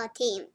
team.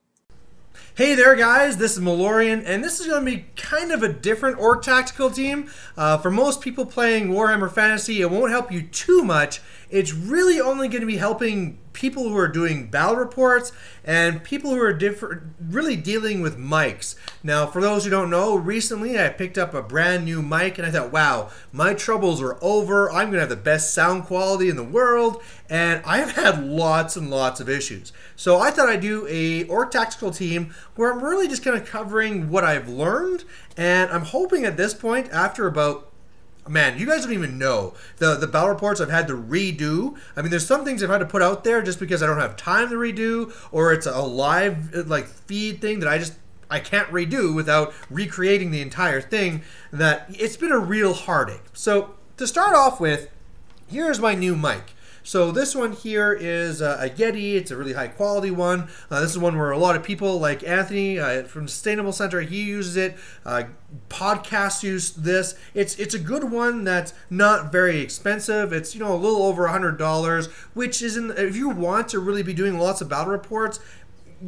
Hey there guys, this is Malorian, and this is going to be kind of a different org tactical team. For most people playing Warhammer Fantasy, it won't help you too much. It's really only going to be helping people who are doing battle reports and people who are really dealing with mics. Now, for those who don't know, recently I picked up a brand new mic and I thought, wow, my troubles are over. I'm going to have the best sound quality in the world, and I've had lots and lots of issues. So I thought I'd do a org tactical team where I'm really just kind of covering what I've learned, and I'm hoping at this point, after about man, you guys don't even know the battle reports I've had to redo. I mean, there's some things I've had to put out there just because I don't have time to redo, or it's a live like feed thing that I can't redo without recreating the entire thing. That it's been a real heartache. So to start off with, here's my new mic. So this one here is a Yeti. It's a really high quality one. This is one where a lot of people like Anthony from Sustainable Center, he uses it. Podcasts use this. It's a good one that's not very expensive. It's a little over $100, which isn't, if you want to really be doing lots of battle reports,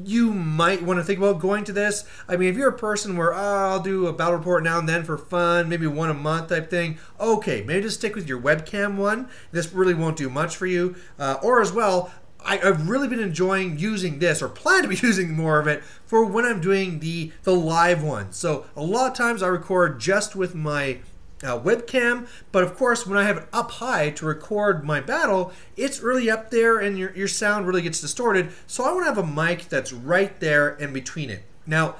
you might want to think about going to this. I mean, if you're a person where, I'll do a battle report now and then for fun, maybe one a month type thing, okay, maybe just stick with your webcam one. This really won't do much for you. Or as well, I've really been enjoying using this, or plan to be using more of it, for when I'm doing the live ones. So a lot of times I record just with my webcam, but of course when I have it up high to record my battle, it's really up there and your sound really gets distorted. So I want to have a mic that's right there in between it. Now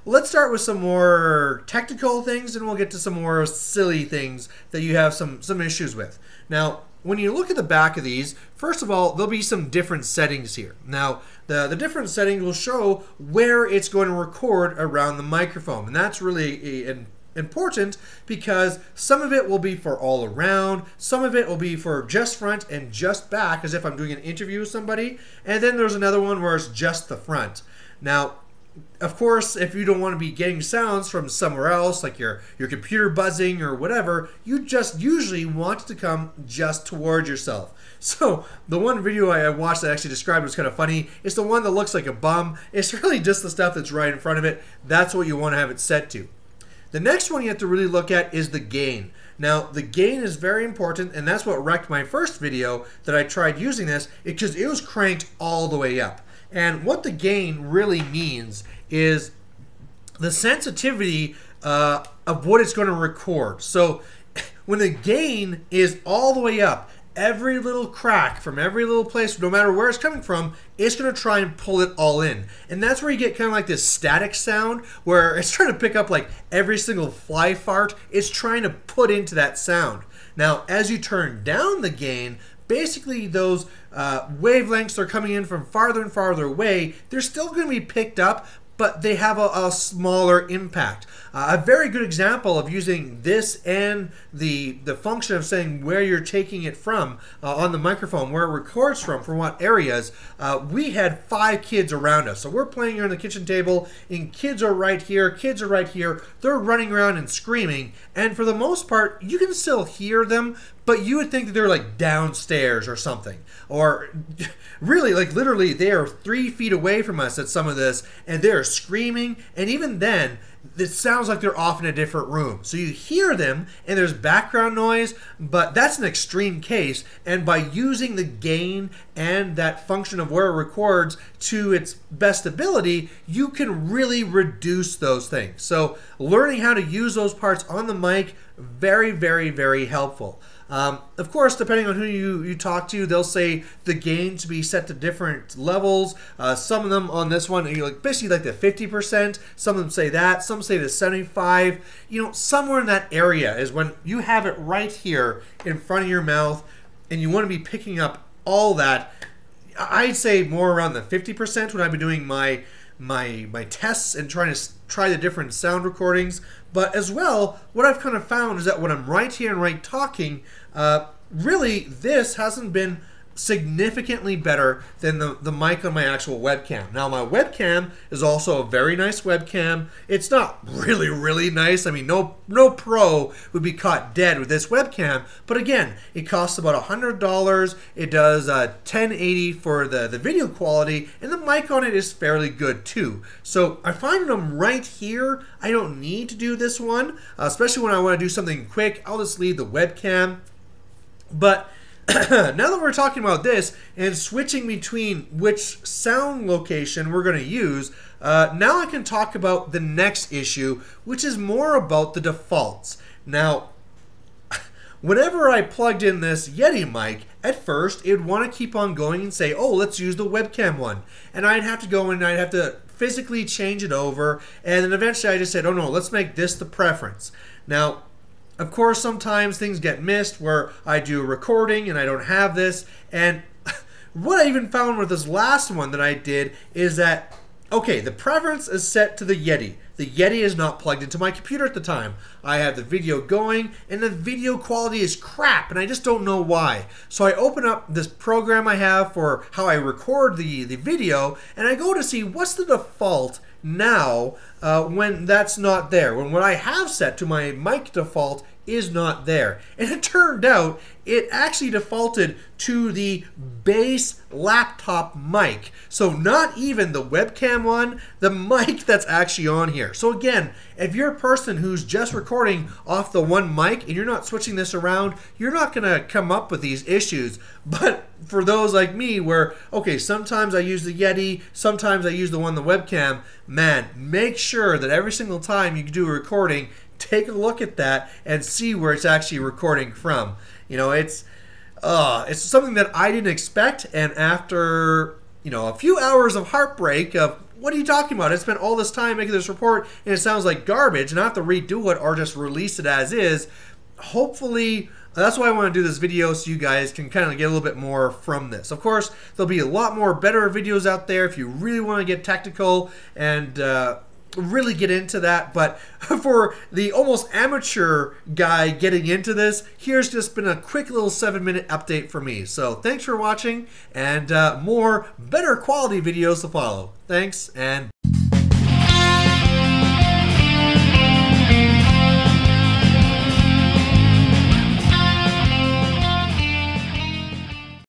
let's start with some more technical things, and we'll get to some more silly things that you have some issues with. Now when you look at the back of these, first of all, there'll be some different settings here. Now the different settings will show where it's going to record around the microphone, and that's really important because some of it will be for all around, some of it will be for just front and just back, as if I'm doing an interview with somebody, and then there's another one where it's just the front. Now, of course, if you don't want to be getting sounds from somewhere else, like your computer buzzing or whatever, you just usually want it to come just towards yourself. So the one video I watched that actually described was kind of funny. It's the one that looks like a bum. It's really just the stuff that's right in front of it. That's what you want to have it set to. The next one you have to really look at is the gain. Now, the gain is very important, and that's what wrecked my first video that I tried using this, because it was cranked all the way up. And what the gain really means is the sensitivity of what it's going to record. So when the gain is all the way up, every little crack from every little place, no matter where it's coming from, it's going to try and pull it all in. And that's where you get kind of like this static sound, where it's trying to pick up like every single fly fart. It's trying to put into that sound. Now, as you turn down the gain, basically those wavelengths are coming in from farther and farther away. They're still going to be picked up, but they have a smaller impact. A very good example of using this and the function of saying where you're taking it from on the microphone, where it records from what areas. We had 5 kids around us. So we're playing here on the kitchen table, and kids are right here, kids are right here. They're running around and screaming, and for the most part, you can still hear them, but you would think that they're like downstairs or something. Or really, like literally, they are 3 feet away from us at some of this, and they're screaming, and even then, it sounds like they're off in a different room. So you hear them, and there's background noise, but that's an extreme case, and by using the gain and that function of where it records to its best ability, you can really reduce those things. So learning how to use those parts on the mic, very, very, very helpful. Of course, depending on who you talk to, they'll say the gain to be set to different levels. Some of them on this one, basically like the 50%. Some of them say that. Some say the 75. Somewhere in that area is when you have it right here in front of your mouth, and you want to be picking up all that. I'd say more around the 50% when I've been doing my tests and trying to try the different sound recordings. But as well, what I've kind of found is that when I'm right here and right talking, really this hasn't been significantly better than the mic on my actual webcam. Now my webcam is also a very nice webcam. It's not really nice. I mean, no pro would be caught dead with this webcam, but again, it costs about $100. It does 1080 for the video quality, and the mic on it is fairly good too. So I find them right here. I don't need to do this one, especially when I want to do something quick. I'll just leave the webcam. But now that we're talking about this and switching between which sound location we're going to use, now I can talk about the next issue, which is more about the defaults. Now, whenever I plugged in this Yeti mic, at first it would want to keep on going and say, oh, let's use the webcam one. And I'd have to go and I'd have to physically change it over. And then eventually I just said, oh no, let's make this the preference. Now, of course, sometimes things get missed where I do a recording and I don't have this. And what I even found with this last one that I did is that, okay, the preference is set to the Yeti. The Yeti is not plugged into my computer at the time. I have the video going and the video quality is crap and I just don't know why. So I open up this program I have for how I record the video and I go to see what's the default now when that's not there, when what I have set to my mic default is not there. And it turned out it actually defaulted to the base laptop mic. So not even the webcam one, the mic that's actually on here. So again, if you're a person who's just recording off the one mic and you're not switching this around, you're not going to come up with these issues. But for those like me where, okay, sometimes I use the Yeti, sometimes I use the one on the webcam, man, make sure that every single time you do a recording, take a look at that and see where it's actually recording from. You know, it's something that I didn't expect, and after, you know, a few hours of heartbreak of, what are you talking about? I spent all this time making this report and it sounds like garbage and I have to redo it or just release it as is. Hopefully, that's why I want to do this video, so you guys can kind of get a little bit more from this. Of course, there'll be a lot more better videos out there if you really want to get technical and really get into that. But for the almost amateur guy getting into this, here's just been a quick little 7-minute update for me. So thanks for watching, and more better quality videos to follow. Thanks, and